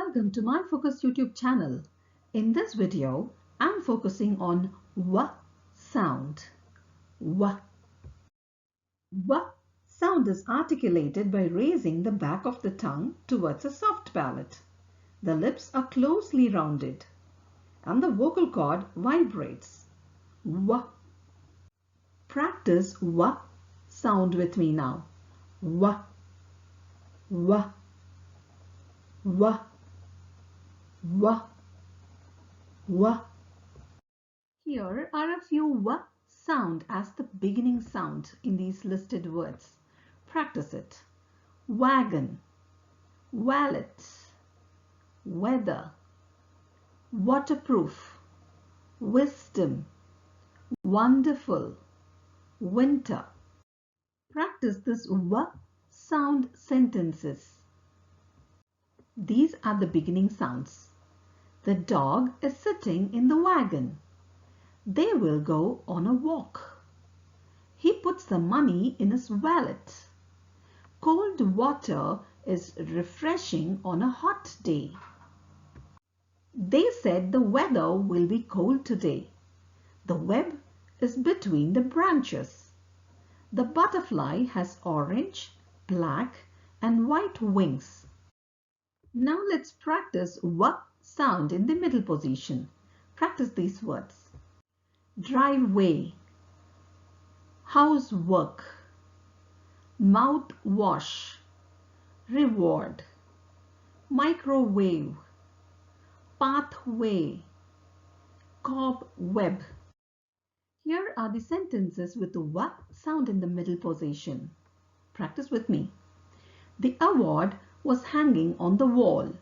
Welcome to my Focus YouTube channel. In this video, I'm focusing on W sound. W. W sound is articulated by raising the back of the tongue towards a soft palate. The lips are closely rounded and the vocal cord vibrates. W. Practice W sound with me now. W. W. W. W. W. Here are a few W sound as the beginning sound in these listed words. Practice it. Wagon, wallet, weather, waterproof, wisdom, wonderful, winter. Practice this W sound sentences. These are the beginning sounds. The dog is sitting in the wagon. They will go on a walk. He puts the money in his wallet. Cold water is refreshing on a hot day. They said the weather will be cold today. The web is between the branches. The butterfly has orange, black, and white wings. Now let's practice W sound in the middle position. Practice these words. Driveway, housework, mouthwash, reward, microwave, pathway, cobweb. Here are the sentences with the W sound in the middle position. Practice with me. The award was hanging on the wall.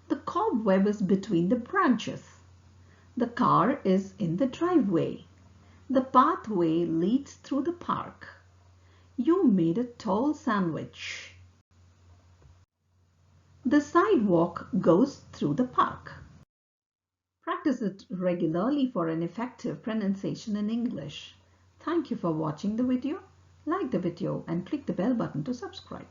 The cobweb is between the branches. The car is in the driveway. The pathway leads through the park. You made a tall sandwich. The sidewalk goes through the park. Practice it regularly for an effective pronunciation in English. Thank you for watching the video. Like the video and click the bell button to subscribe.